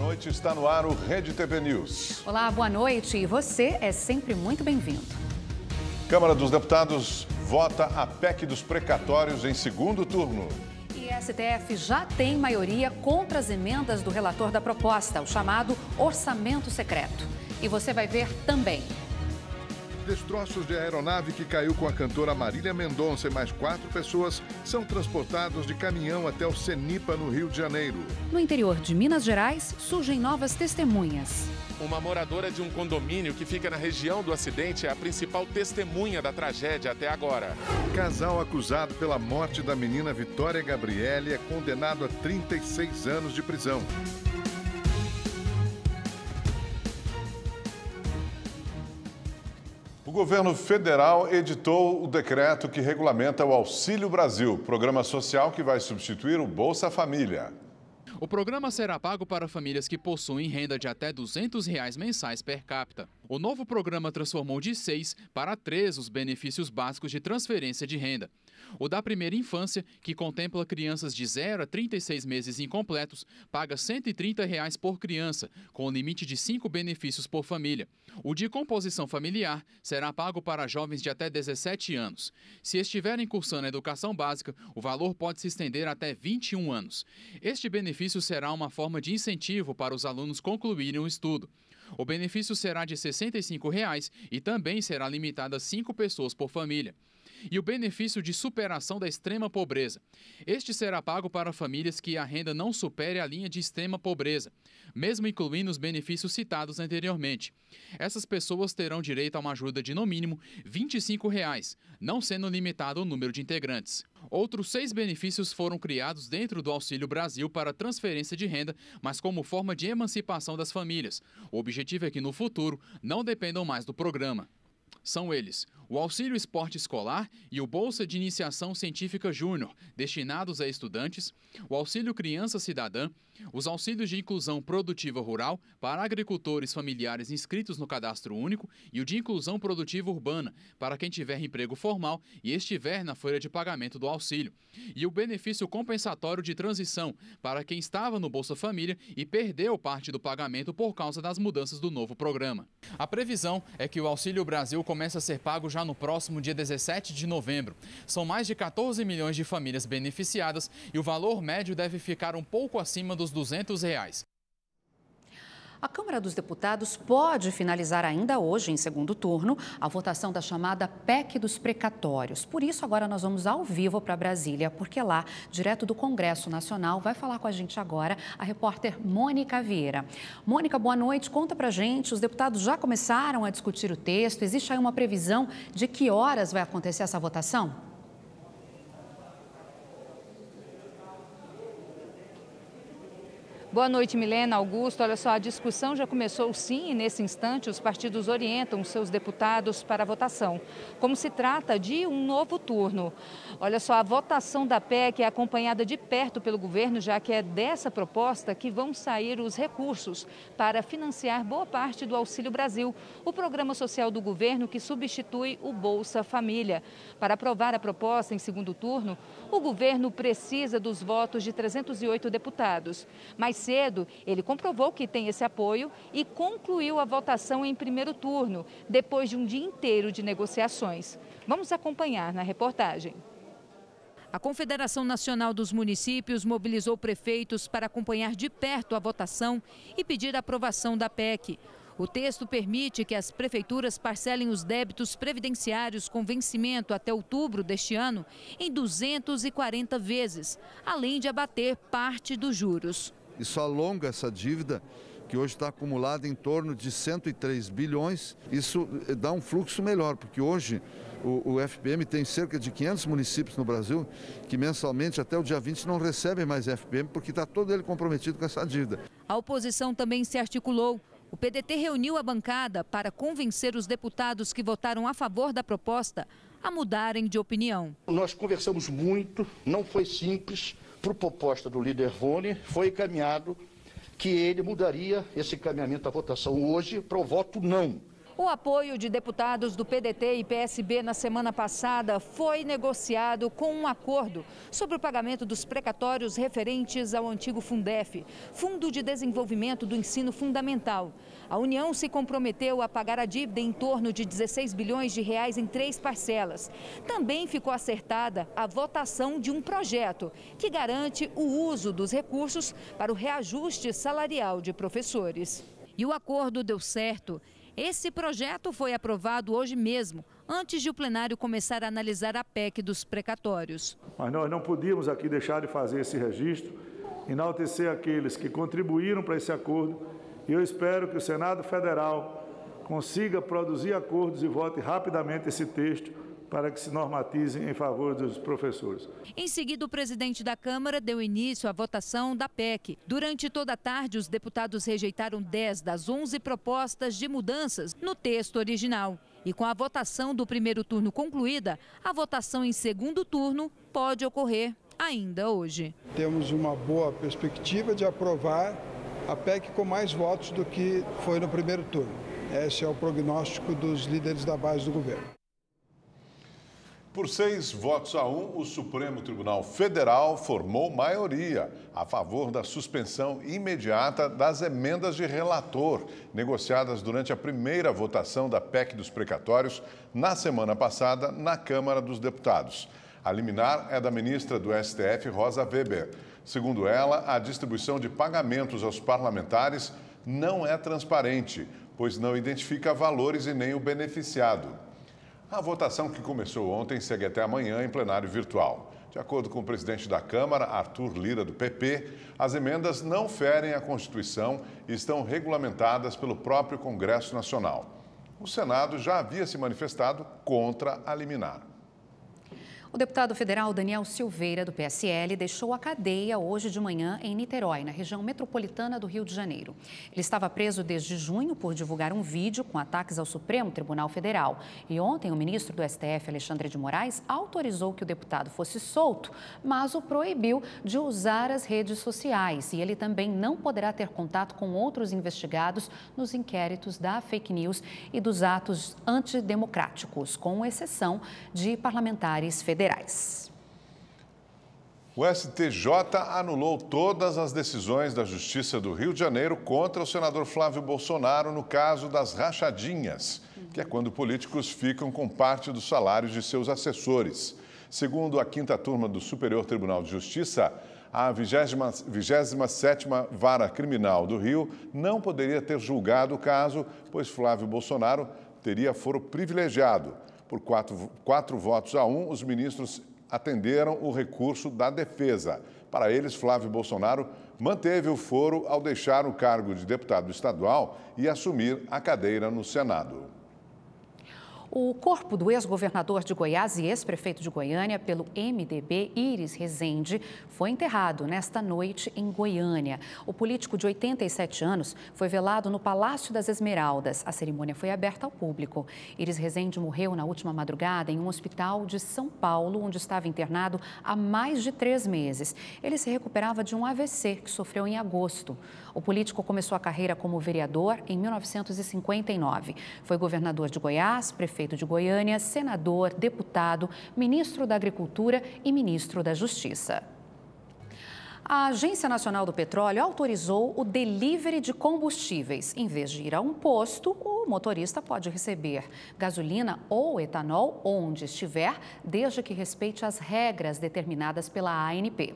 noite, está no ar o Rede TV News. Olá, boa noite e você é sempre muito bem-vindo. Câmara dos Deputados vota a PEC dos precatórios em segundo turno. E a STF já tem maioria contra as emendas do relator da proposta, o chamado orçamento secreto. E você vai ver também. Destroços de aeronave que caiu com a cantora Marília Mendonça e mais 4 pessoas são transportados de caminhão até o Cenipa, no Rio de Janeiro. No interior de Minas Gerais, surgem novas testemunhas. Uma moradora de um condomínio que fica na região do acidente é a principal testemunha da tragédia até agora. Casal acusado pela morte da menina Vitória Gabriele é condenado a 36 anos de prisão. O governo federal editou o decreto que regulamenta o Auxílio Brasil, programa social que vai substituir o Bolsa Família. O programa será pago para famílias que possuem renda de até R$ 200 mensais per capita. O novo programa transformou de 6 para 3 os benefícios básicos de transferência de renda. O da primeira infância, que contempla crianças de 0 a 36 meses incompletos, paga R$ 130 por criança, com limite de 5 benefícios por família. O de composição familiar será pago para jovens de até 17 anos. Se estiverem cursando a educação básica, o valor pode se estender até 21 anos. Este benefício será uma forma de incentivo para os alunos concluírem o estudo. O benefício será de R$ 65 e também será limitado a 5 pessoas por família. E o benefício de superação da extrema pobreza. Este será pago para famílias que a renda não supere a linha de extrema pobreza, mesmo incluindo os benefícios citados anteriormente. Essas pessoas terão direito a uma ajuda de, no mínimo, R$ 25, não sendo limitado o número de integrantes. Outros 6 benefícios foram criados dentro do Auxílio Brasil para transferência de renda, mas como forma de emancipação das famílias. O objetivo é que, no futuro, não dependam mais do programa. São eles: o Auxílio Esporte Escolar e o Bolsa de Iniciação Científica Júnior, destinados a estudantes, o Auxílio Criança Cidadã, os auxílios de inclusão produtiva rural para agricultores familiares inscritos no Cadastro Único e o de inclusão produtiva urbana para quem tiver emprego formal e estiver na folha de pagamento do auxílio, e o benefício compensatório de transição para quem estava no Bolsa Família e perdeu parte do pagamento por causa das mudanças do novo programa. A previsão é que o Auxílio Brasil comece a ser pago já no próximo dia 17 de novembro. São mais de 14 milhões de famílias beneficiadas e o valor médio deve ficar um pouco acima dos R$ 200. A Câmara dos Deputados pode finalizar ainda hoje, em segundo turno, a votação da chamada PEC dos precatórios. Por isso, agora nós vamos ao vivo para Brasília, porque lá, direto do Congresso Nacional, vai falar com a gente agora a repórter Mônica Vieira. Mônica, boa noite. Conta pra gente, os deputados já começaram a discutir o texto. Existe aí uma previsão de que horas vai acontecer essa votação? Boa noite, Milena, Augusto. Olha só, a discussão já começou sim e nesse instante os partidos orientam seus deputados para a votação. Como se trata de um novo turno. Olha só, a votação da PEC é acompanhada de perto pelo governo, já que é dessa proposta que vão sair os recursos para financiar boa parte do Auxílio Brasil, o programa social do governo que substitui o Bolsa Família. Para aprovar a proposta em segundo turno, o governo precisa dos votos de 308 deputados. Mais cedo, ele comprovou que tem esse apoio e concluiu a votação em primeiro turno, depois de um dia inteiro de negociações. Vamos acompanhar na reportagem. A Confederação Nacional dos Municípios mobilizou prefeitos para acompanhar de perto a votação e pedir a aprovação da PEC. O texto permite que as prefeituras parcelem os débitos previdenciários com vencimento até outubro deste ano em 240 vezes, além de abater parte dos juros. Isso alonga essa dívida, que hoje está acumulada em torno de 103 bilhões. Isso dá um fluxo melhor, porque hoje o FPM tem cerca de 500 municípios no Brasil que mensalmente, até o dia 20, não recebem mais FPM, porque está todo ele comprometido com essa dívida. A oposição também se articulou. O PDT reuniu a bancada para convencer os deputados que votaram a favor da proposta a mudarem de opinião. Nós conversamos muito, não foi simples. Por proposta do líder Rony, foi encaminhado que ele mudaria esse encaminhamento da votação hoje para o voto não. O apoio de deputados do PDT e PSB na semana passada foi negociado com um acordo sobre o pagamento dos precatórios referentes ao antigo Fundef, Fundo de Desenvolvimento do Ensino Fundamental. A União se comprometeu a pagar a dívida em torno de 16 bilhões de reais em 3 parcelas. Também ficou acertada a votação de um projeto que garante o uso dos recursos para o reajuste salarial de professores. E o acordo deu certo. Esse projeto foi aprovado hoje mesmo, antes de o plenário começar a analisar a PEC dos precatórios. Mas nós não podíamos aqui deixar de fazer esse registro, enaltecer aqueles que contribuíram para esse acordo, e eu espero que o Senado Federal consiga produzir acordos e vote rapidamente esse texto para que se normatize em favor dos professores. Em seguida, o presidente da Câmara deu início à votação da PEC. Durante toda a tarde, os deputados rejeitaram 10 das 11 propostas de mudanças no texto original. E com a votação do primeiro turno concluída, a votação em segundo turno pode ocorrer ainda hoje. Temos uma boa perspectiva de aprovar a PEC com mais votos do que foi no primeiro turno. Esse é o prognóstico dos líderes da base do governo. Por 6 votos a 1, o Supremo Tribunal Federal formou maioria a favor da suspensão imediata das emendas de relator, negociadas durante a primeira votação da PEC dos precatórios na semana passada na Câmara dos Deputados. A liminar é da ministra do STF, Rosa Weber. Segundo ela, a distribuição de pagamentos aos parlamentares não é transparente, pois não identifica valores e nem o beneficiado. A votação que começou ontem segue até amanhã em plenário virtual. De acordo com o presidente da Câmara, Arthur Lira, do PP, as emendas não ferem a Constituição e estão regulamentadas pelo próprio Congresso Nacional. O Senado já havia se manifestado contra a liminar. O deputado federal Daniel Silveira, do PSL, deixou a cadeia hoje de manhã em Niterói, na região metropolitana do Rio de Janeiro. Ele estava preso desde junho por divulgar um vídeo com ataques ao Supremo Tribunal Federal. E ontem, o ministro do STF, Alexandre de Moraes, autorizou que o deputado fosse solto, mas o proibiu de usar as redes sociais. E ele também não poderá ter contato com outros investigados nos inquéritos da fake news e dos atos antidemocráticos, com exceção de parlamentares federais. O STJ anulou todas as decisões da Justiça do Rio de Janeiro contra o senador Flávio Bolsonaro no caso das rachadinhas, que é quando políticos ficam com parte dos salários de seus assessores. Segundo a 5ª turma do Superior Tribunal de Justiça, a 27ª Vara Criminal do Rio não poderia ter julgado o caso, pois Flávio Bolsonaro teria foro privilegiado. Por 4 votos a 1, os ministros atenderam o recurso da defesa. Para eles, Flávio Bolsonaro manteve o foro ao deixar o cargo de deputado estadual e assumir a cadeira no Senado. O corpo do ex-governador de Goiás e ex-prefeito de Goiânia pelo MDB, Iris Rezende, foi enterrado nesta noite em Goiânia. O político de 87 anos foi velado no Palácio das Esmeraldas. A cerimônia foi aberta ao público. Iris Rezende morreu na última madrugada em um hospital de São Paulo, onde estava internado há mais de 3 meses. Ele se recuperava de um AVC que sofreu em agosto. O político começou a carreira como vereador em 1959. Foi governador de Goiás, prefeito de Goiânia, senador, deputado, ministro da Agricultura e ministro da Justiça. A Agência Nacional do Petróleo autorizou o delivery de combustíveis. Em vez de ir a um posto, o motorista pode receber gasolina ou etanol onde estiver, desde que respeite as regras determinadas pela ANP.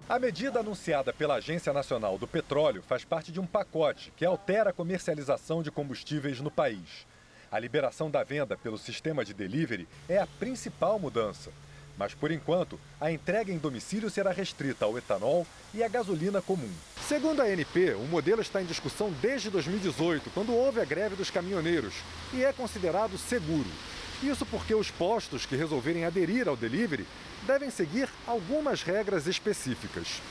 A medida anunciada pela Agência Nacional do Petróleo faz parte de um pacote que altera a comercialização de combustíveis no país. A liberação da venda pelo sistema de delivery é a principal mudança. Mas, por enquanto, a entrega em domicílio será restrita ao etanol e à gasolina comum. Segundo a ANP, o modelo está em discussão desde 2018, quando houve a greve dos caminhoneiros, e é considerado seguro. Isso porque os postos que resolverem aderir ao delivery devem seguir algumas regras específicas.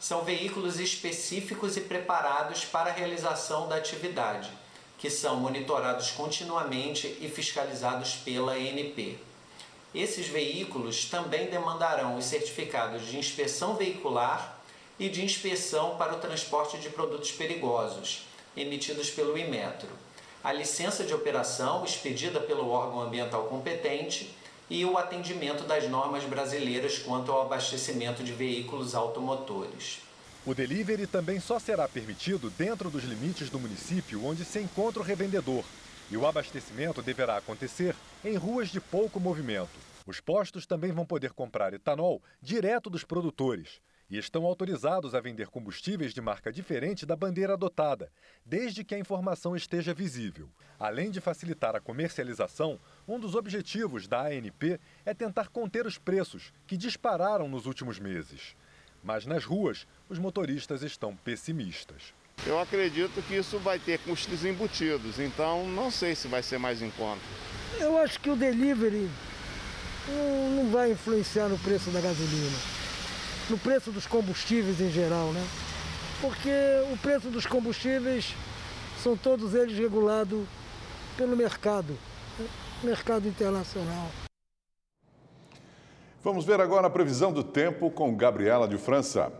São veículos específicos e preparados para a realização da atividade, que são monitorados continuamente e fiscalizados pela ANP. Esses veículos também demandarão os certificados de inspeção veicular e de inspeção para o transporte de produtos perigosos, emitidos pelo Inmetro. a licença de operação expedida pelo órgão ambiental competente e o atendimento das normas brasileiras quanto ao abastecimento de veículos automotores. O delivery também só será permitido dentro dos limites do município onde se encontra o revendedor. E o abastecimento deverá acontecer em ruas de pouco movimento. Os postos também vão poder comprar etanol direto dos produtores e estão autorizados a vender combustíveis de marca diferente da bandeira adotada, desde que a informação esteja visível. Além de facilitar a comercialização, um dos objetivos da ANP é tentar conter os preços, que dispararam nos últimos meses. Mas nas ruas, os motoristas estão pessimistas. Eu acredito que isso vai ter custos embutidos, então não sei se vai ser mais em conta. Eu acho que o delivery não vai influenciar no preço da gasolina, no preço dos combustíveis em geral, né? Porque o preço dos combustíveis são todos eles regulados pelo mercado internacional. Vamos ver agora a previsão do tempo com Gabriela de França.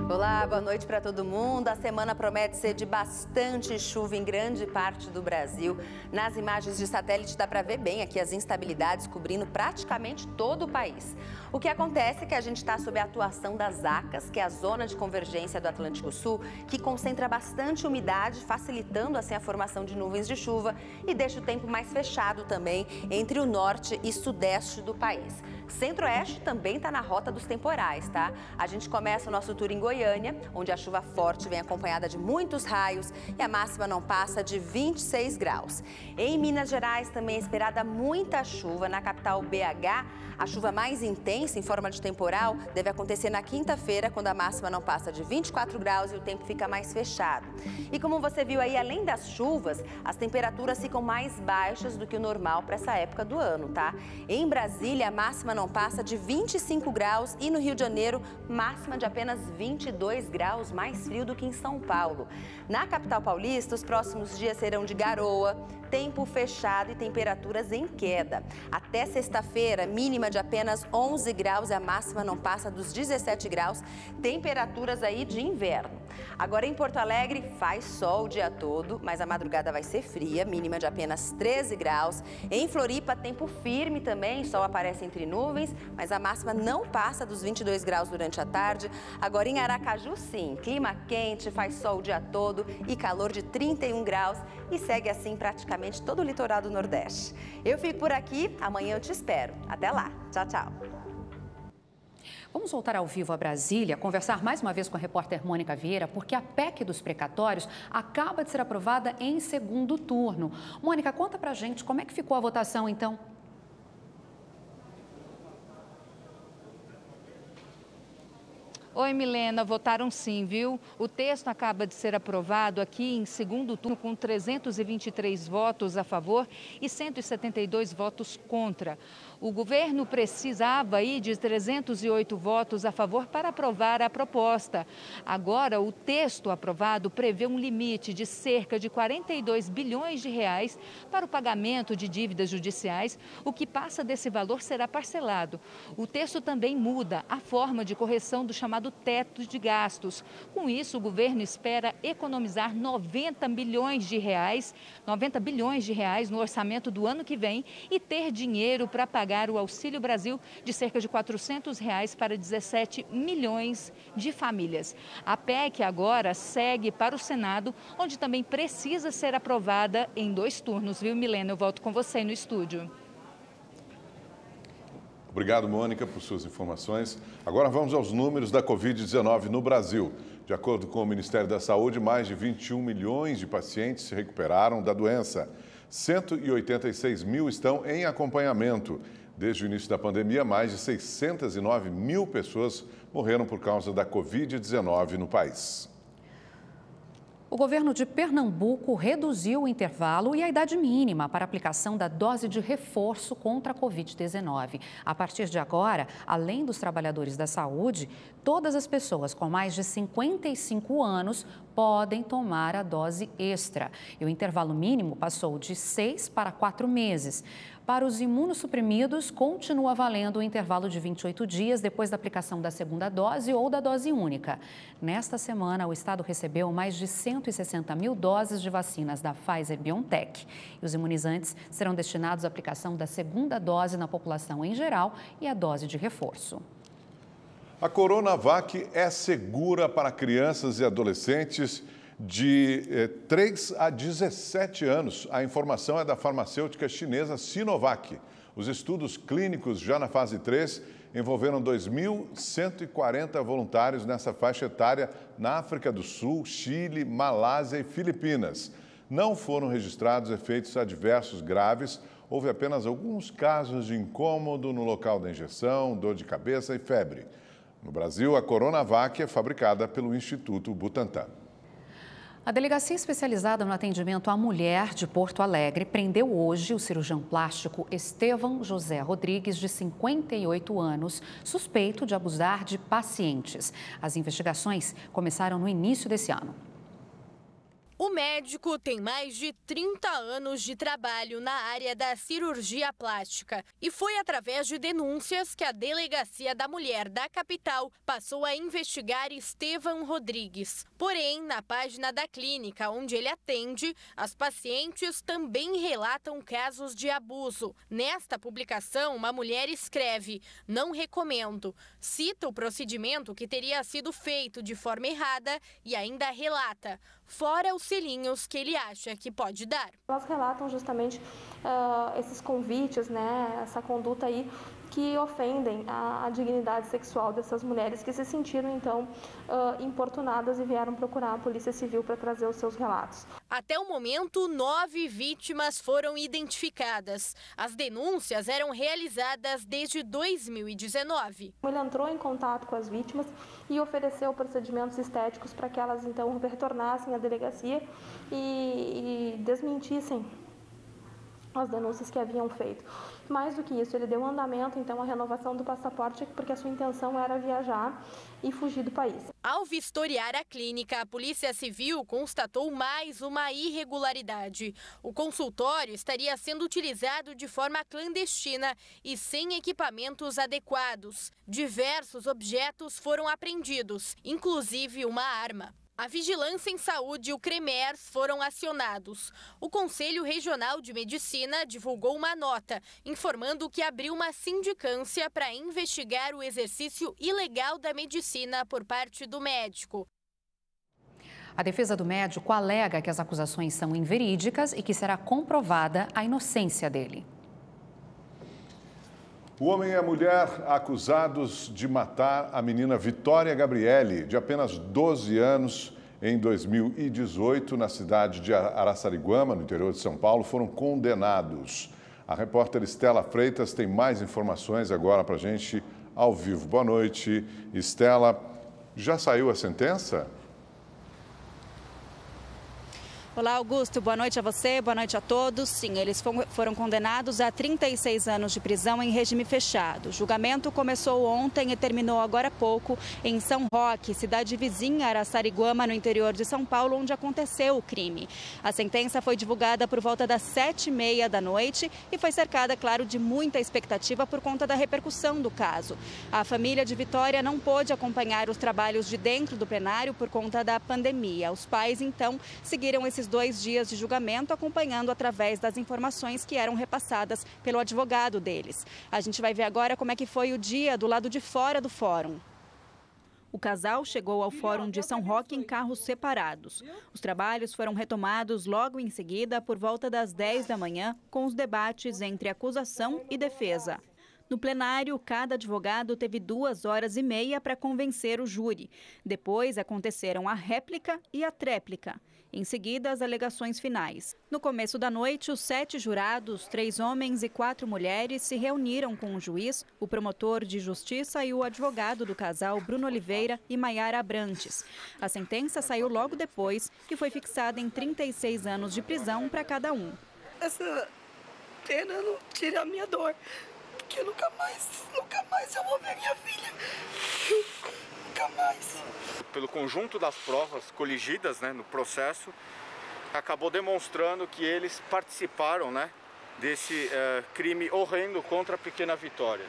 Olá, boa noite para todo mundo. A semana promete ser de bastante chuva em grande parte do Brasil. Nas imagens de satélite dá para ver bem aqui as instabilidades cobrindo praticamente todo o país. O que acontece é que a gente está sob a atuação das ACAS, que é a zona de convergência do Atlântico Sul, que concentra bastante umidade, facilitando assim a formação de nuvens de chuva e deixa o tempo mais fechado também entre o norte e sudeste do país. Centro-Oeste também está na rota dos temporais, tá? A gente começa o nosso tour em Goiânia, onde a chuva forte vem acompanhada de muitos raios e a máxima não passa de 26 graus. Em Minas Gerais também é esperada muita chuva. Na capital BH, a chuva mais intensa em forma de temporal deve acontecer na quinta-feira, quando a máxima não passa de 24 graus e o tempo fica mais fechado. E como você viu aí, além das chuvas, as temperaturas ficam mais baixas do que o normal para essa época do ano, tá? Em Brasília, a máxima não passa de 25 graus e no Rio de Janeiro, máxima de apenas 22 graus, mais frio do que em São Paulo. Na capital paulista, os próximos dias serão de garoa, tempo fechado e temperaturas em queda. Até sexta-feira, mínima de apenas 11 graus e a máxima não passa dos 17 graus, temperaturas aí de inverno. Agora em Porto Alegre faz sol o dia todo, mas a madrugada vai ser fria, mínima de apenas 13 graus. Em Floripa, tempo firme também, sol aparece entre nuvens, mas a máxima não passa dos 22 graus durante a tarde. Agora em Aracaju, sim, clima quente, faz sol o dia todo e calor de 31 graus e segue assim praticamente todo o litoral do Nordeste. Eu fico por aqui, amanhã eu te espero. Até lá. Tchau, tchau. Vamos voltar ao vivo a Brasília, conversar mais uma vez com a repórter Mônica Vieira, porque a PEC dos precatórios acaba de ser aprovada em segundo turno. Mônica, conta pra gente como é que ficou a votação, então. Oi, Milena, votaram sim, viu? O texto acaba de ser aprovado aqui em segundo turno com 323 votos a favor e 172 votos contra. O governo precisava aí de 308 votos a favor para aprovar a proposta. Agora, o texto aprovado prevê um limite de cerca de 42 bilhões de reais para o pagamento de dívidas judiciais. O que passa desse valor será parcelado. O texto também muda a forma de correção do chamado teto de gastos. Com isso, o governo espera economizar 90 bilhões de reais no orçamento do ano que vem e ter dinheiro para pagar o Auxílio Brasil de cerca de R$ 400 para 17 milhões de famílias. A PEC agora segue para o Senado, onde também precisa ser aprovada em 2 turnos, viu, Milena? Eu volto com você no estúdio. Obrigado, Mônica, por suas informações. Agora vamos aos números da Covid-19 no Brasil. De acordo com o Ministério da Saúde, mais de 21 milhões de pacientes se recuperaram da doença. 186 mil estão em acompanhamento. Desde o início da pandemia, mais de 609 mil pessoas morreram por causa da Covid-19 no país. O governo de Pernambuco reduziu o intervalo e a idade mínima para a aplicação da dose de reforço contra a Covid-19. A partir de agora, além dos trabalhadores da saúde, todas as pessoas com mais de 55 anos podem tomar a dose extra. E o intervalo mínimo passou de 6 para 4 meses. Para os imunossuprimidos, continua valendo o intervalo de 28 dias depois da aplicação da segunda dose ou da dose única. Nesta semana, o estado recebeu mais de 160 mil doses de vacinas da Pfizer-BioNTech. E os imunizantes serão destinados à aplicação da segunda dose na população em geral e a dose de reforço. A Coronavac é segura para crianças e adolescentes de 3 a 17 anos. A informação é da farmacêutica chinesa Sinovac. Os estudos clínicos já na fase 3 envolveram 2.140 voluntários nessa faixa etária na África do Sul, Chile, Malásia e Filipinas. Não foram registrados efeitos adversos graves. Houve apenas alguns casos de incômodo no local da injeção, dor de cabeça e febre. No Brasil, a Coronavac é fabricada pelo Instituto Butantan. A Delegacia Especializada no Atendimento à Mulher de Porto Alegre prendeu hoje o cirurgião plástico Estevão José Rodrigues, de 58 anos, suspeito de abusar de pacientes. As investigações começaram no início desse ano. O médico tem mais de 30 anos de trabalho na área da cirurgia plástica e foi através de denúncias que a Delegacia da Mulher da capital passou a investigar Estevão Rodrigues. Porém, na página da clínica onde ele atende, as pacientes também relatam casos de abuso. Nesta publicação, uma mulher escreve: "Não recomendo", cita o procedimento que teria sido feito de forma errada e ainda relata: "Fora os selinhos que ele acha que pode dar". Elas relatam justamente esses convites, né, essa conduta aí que ofendem a dignidade sexual dessas mulheres que se sentiram, então, importunadas e vieram procurar a Polícia Civil para trazer os seus relatos. Até o momento, 9 vítimas foram identificadas. As denúncias eram realizadas desde 2019. Ele entrou em contato com as vítimas e ofereceu procedimentos estéticos para que elas, então, retornassem à delegacia e desmentissem as denúncias que haviam feito. Mais do que isso, ele deu andamento, então, à renovação do passaporte, porque a sua intenção era viajar e fugir do país. Ao vistoriar a clínica, a Polícia Civil constatou mais uma irregularidade. O consultório estaria sendo utilizado de forma clandestina e sem equipamentos adequados. Diversos objetos foram apreendidos, inclusive uma arma. A Vigilância em Saúde e o CREMERS foram acionados. O Conselho Regional de Medicina divulgou uma nota informando que abriu uma sindicância para investigar o exercício ilegal da medicina por parte do médico. A defesa do médico alega que as acusações são inverídicas e que será comprovada a inocência dele. O homem e a mulher acusados de matar a menina Vitória Gabriele, de apenas 12 anos, em 2018, na cidade de Araçariguama, no interior de São Paulo, foram condenados. A repórter Estela Freitas tem mais informações agora para a gente ao vivo. Boa noite, Estela. Já saiu a sentença? Olá, Augusto. Boa noite a você, boa noite a todos. Sim, eles foram condenados a 36 anos de prisão em regime fechado. O julgamento começou ontem e terminou agora há pouco em São Roque, cidade vizinha a Araçariguama, no interior de São Paulo, onde aconteceu o crime. A sentença foi divulgada por volta das 7h30 da noite e foi cercada, claro, de muita expectativa por conta da repercussão do caso. A família de Vitória não pôde acompanhar os trabalhos de dentro do plenário por conta da pandemia. Os pais, então, seguiram esses 2 dias de julgamento, acompanhando através das informações que eram repassadas pelo advogado deles. A gente vai ver agora como é que foi o dia do lado de fora do fórum. O casal chegou ao Fórum de São Roque em carros separados. Os trabalhos foram retomados logo em seguida, por volta das 10 da manhã, com os debates entre acusação e defesa. No plenário, cada advogado teve 2h30 para convencer o júri. Depois aconteceram a réplica e a tréplica. Em seguida, as alegações finais. No começo da noite, os 7 jurados, 3 homens e 4 mulheres, se reuniram com o juiz, o promotor de justiça e o advogado do casal, Bruno Oliveira e Maiara Abrantes. A sentença saiu logo depois, que foi fixada em 36 anos de prisão para cada um. Essa pena não tira a minha dor, porque nunca mais eu vou ver minha filha. Nunca mais. pelo conjunto das provas coligidas, né, no processo, acabou demonstrando que eles participaram, né, desse crime horrendo contra a pequena Vitória.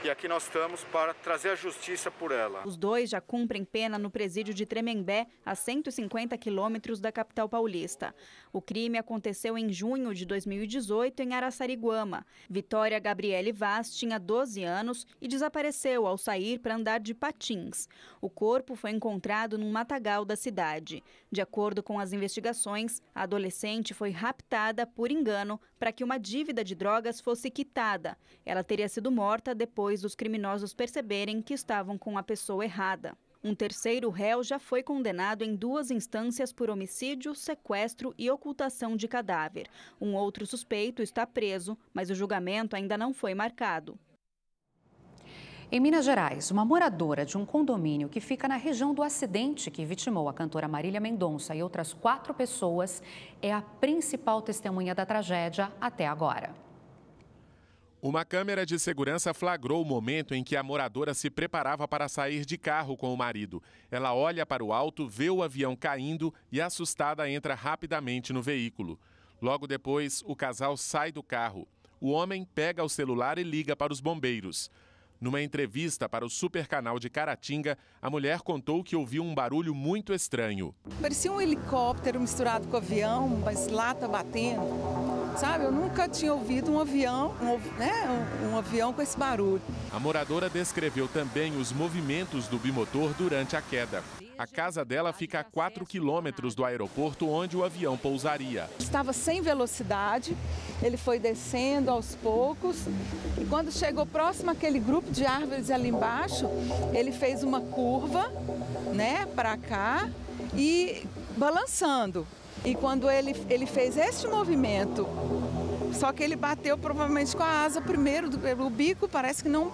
E aqui nós estamos para trazer a justiça por ela. Os dois já cumprem pena no presídio de Tremembé, a 150 quilômetros da capital paulista. O crime aconteceu em junho de 2018 em Araçariguama. Vitória Gabriele Vaz tinha 12 anos e desapareceu ao sair para andar de patins. O corpo foi encontrado num matagal da cidade. De acordo com as investigações, a adolescente foi raptada por engano para que uma dívida de drogas fosse quitada. Ela teria sido morta depois dos criminosos perceberem que estavam com a pessoa errada. Um terceiro réu já foi condenado em 2 instâncias por homicídio, sequestro e ocultação de cadáver. Um outro suspeito está preso, mas o julgamento ainda não foi marcado. Em Minas Gerais, uma moradora de um condomínio que fica na região do acidente que vitimou a cantora Marília Mendonça e outras 4 pessoas é a principal testemunha da tragédia até agora. Uma câmera de segurança flagrou o momento em que a moradora se preparava para sair de carro com o marido. Ela olha para o alto, vê o avião caindo e, assustada, entra rapidamente no veículo. Logo depois, o casal sai do carro. O homem pega o celular e liga para os bombeiros. Numa entrevista para o Supercanal de Caratinga, a mulher contou que ouviu um barulho muito estranho. Parecia um helicóptero misturado com avião, mas lata batendo. Sabe, eu nunca tinha ouvido um avião, um avião com esse barulho. A moradora descreveu também os movimentos do bimotor durante a queda. A casa dela fica a 4 quilômetros do aeroporto onde o avião pousaria. Estava sem velocidade, ele foi descendo aos poucos e quando chegou próximo àquele grupo de árvores ali embaixo, ele fez uma curva, né, para cá e balançando. E quando ele fez este movimento, só que ele bateu provavelmente com a asa primeiro, o bico parece que não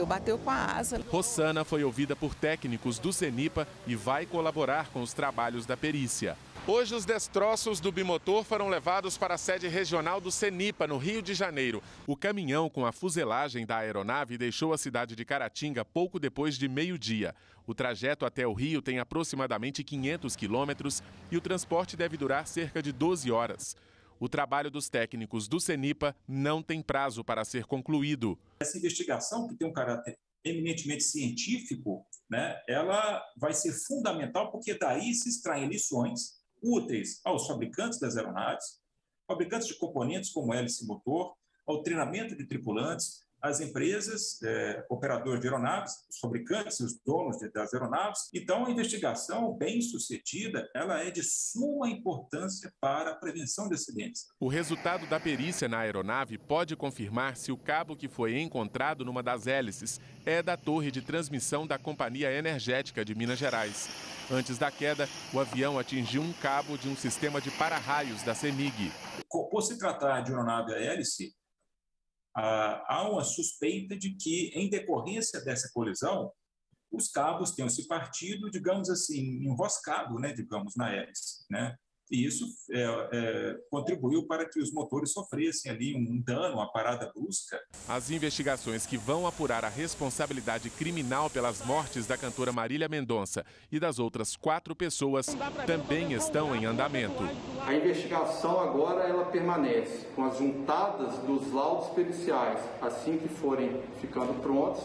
bateu com a asa. Rossana foi ouvida por técnicos do CENIPA e vai colaborar com os trabalhos da perícia. Hoje os destroços do bimotor foram levados para a sede regional do CENIPA, no Rio de Janeiro. O caminhão com a fuselagem da aeronave deixou a cidade de Caratinga pouco depois de meio-dia. O trajeto até o Rio tem aproximadamente 500 quilômetros e o transporte deve durar cerca de 12 horas. O trabalho dos técnicos do CENIPA não tem prazo para ser concluído. Essa investigação, que tem um caráter eminentemente científico, né, ela vai ser fundamental porque daí se extraem lições úteis aos fabricantes das aeronaves, fabricantes de componentes como hélice e motor, ao treinamento de tripulantes, às empresas, operadores de aeronaves, os fabricantes e os donos das aeronaves. Então, a investigação bem sucedida, ela é de suma importância para a prevenção de acidentes. O resultado da perícia na aeronave pode confirmar se o cabo que foi encontrado numa das hélices é da torre de transmissão da Companhia Energética de Minas Gerais. Antes da queda, o avião atingiu um cabo de um sistema de para-raios da CEMIG. Por se tratar de aeronave a hélice, há uma suspeita de que, em decorrência dessa colisão, os cabos tenham se partido, digamos assim, enroscado, né, digamos, na hélice, né? E isso contribuiu para que os motores sofressem ali um dano, uma parada brusca. As investigações que vão apurar a responsabilidade criminal pelas mortes da cantora Marília Mendonça e das outras 4 pessoas também estão em andamento. A investigação agora ela permanece com as juntadas dos laudos periciais, assim que forem ficando prontos,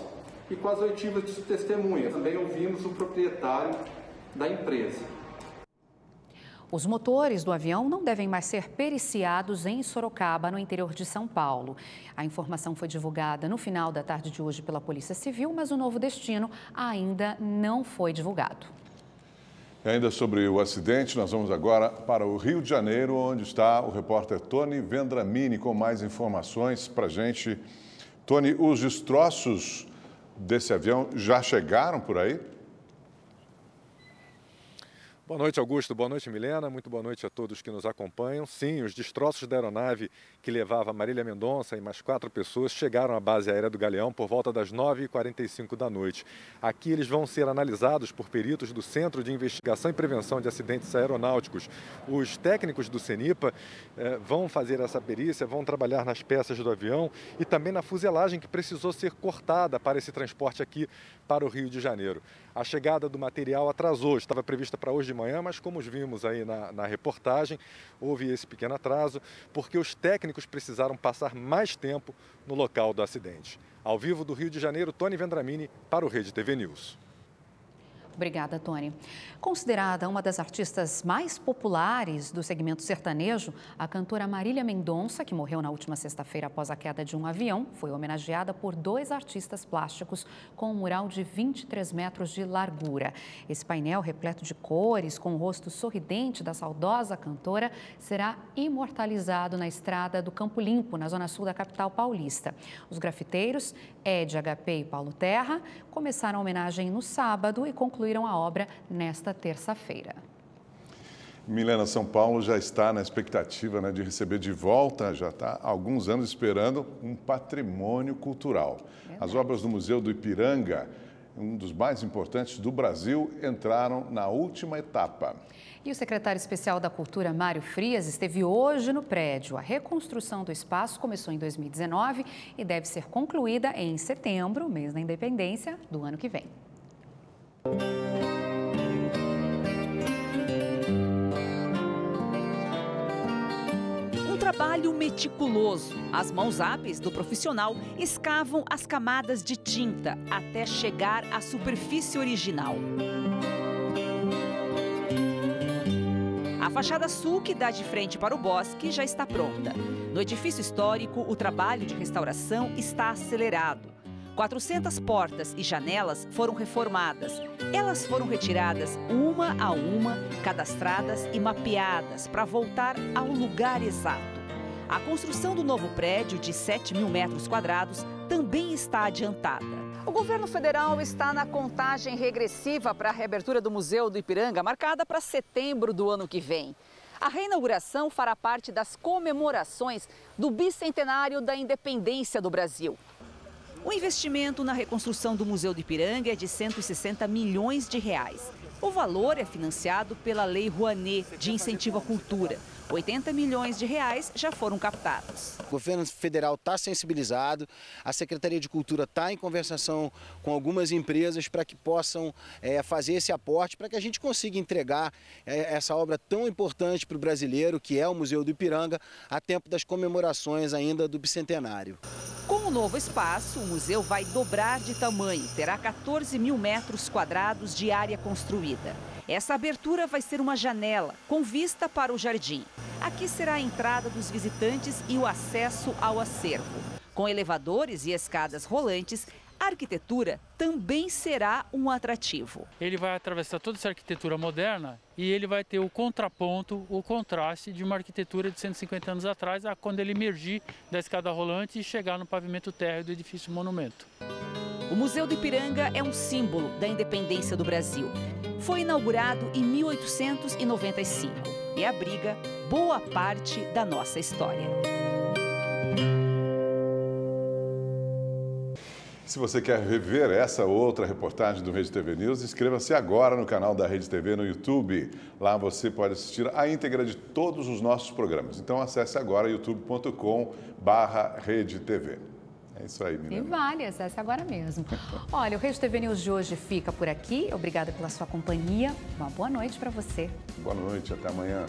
e com as oitivas de testemunhas. Também ouvimos o proprietário da empresa. Os motores do avião não devem mais ser periciados em Sorocaba, no interior de São Paulo. A informação foi divulgada no final da tarde de hoje pela Polícia Civil, mas o novo destino ainda não foi divulgado. E ainda sobre o acidente, nós vamos agora para o Rio de Janeiro, onde está o repórter Tony Vendramini com mais informações para a gente. Tony, os destroços desse avião já chegaram por aí? Boa noite, Augusto. Boa noite, Milena. Muito boa noite a todos que nos acompanham. Sim, os destroços da aeronave que levava Marília Mendonça e mais 4 pessoas chegaram à base aérea do Galeão por volta das 9h45 da noite. Aqui eles vão ser analisados por peritos do Centro de Investigação e Prevenção de Acidentes Aeronáuticos. Os técnicos do CENIPA vão fazer essa perícia, vão trabalhar nas peças do avião e também na fuselagem que precisou ser cortada para esse transporte aqui para o Rio de Janeiro. A chegada do material atrasou, estava prevista para hoje de manhã, mas como vimos aí na reportagem, houve esse pequeno atraso, porque os técnicos precisaram passar mais tempo no local do acidente. Ao vivo do Rio de Janeiro, Tony Vendramini para o Rede TV News. Obrigada, Tony. Considerada uma das artistas mais populares do segmento sertanejo, a cantora Marília Mendonça, que morreu na última sexta-feira após a queda de um avião, foi homenageada por 2 artistas plásticos com um mural de 23 metros de largura. Esse painel, repleto de cores, com o rosto sorridente da saudosa cantora, será imortalizado na estrada do Campo Limpo, na zona sul da capital paulista. Os grafiteiros, Ed HP e Paulo Terra, começaram a homenagem no sábado e concluíram a obra nesta terça-feira. Milena, São Paulo já está na expectativa de receber de volta, já está há alguns anos esperando, um patrimônio cultural. As obras do Museu do Ipiranga, um dos mais importantes do Brasil, entraram na última etapa. E o secretário especial da Cultura, Mário Frias, esteve hoje no prédio. A reconstrução do espaço começou em 2019 e deve ser concluída em setembro, mês da independência do ano que vem. Um trabalho meticuloso. As mãos hábeis do profissional escavam as camadas de tinta até chegar à superfície original. A fachada sul, que dá de frente para o bosque, já está pronta. No edifício histórico, o trabalho de restauração está acelerado. 400 portas e janelas foram reformadas. Elas foram retiradas uma a uma, cadastradas e mapeadas para voltar ao lugar exato. A construção do novo prédio de 7.000 metros quadrados também está adiantada. O governo federal está na contagem regressiva para a reabertura do Museu do Ipiranga, marcada para setembro do ano que vem. A reinauguração fará parte das comemorações do bicentenário da independência do Brasil. O investimento na reconstrução do Museu do Ipiranga é de 160 milhões de reais. O valor é financiado pela Lei Rouanet, de incentivo à cultura. 80 milhões de reais já foram captados. O governo federal está sensibilizado, a Secretaria de Cultura está em conversação com algumas empresas para que possam fazer esse aporte, para que a gente consiga entregar essa obra tão importante para o brasileiro, que é o Museu do Ipiranga, a tempo das comemorações ainda do bicentenário. Com o novo espaço, o museu vai dobrar de tamanho, terá 14.000 metros quadrados de área construída. Essa abertura vai ser uma janela com vista para o jardim. Aqui será a entrada dos visitantes e o acesso ao acervo. Com elevadores e escadas rolantes, a arquitetura também será um atrativo. Ele vai atravessar toda essa arquitetura moderna e ele vai ter o contraponto, o contraste de uma arquitetura de 150 anos atrás, quando ele emergir da escada rolante e chegar no pavimento térreo do edifício monumento. O Museu do Ipiranga é um símbolo da independência do Brasil. Foi inaugurado em 1895 e abriga boa parte da nossa história. Se você quer rever essa ou outra reportagem do Rede TV News, inscreva-se agora no canal da Rede TV no YouTube. Lá você pode assistir a íntegra de todos os nossos programas. Então acesse agora youtube.com/redetv. É isso aí, Milena. E vale, acesse agora mesmo. Olha, o Rede TV News de hoje fica por aqui. Obrigada pela sua companhia. Uma boa noite para você. Boa noite, até amanhã.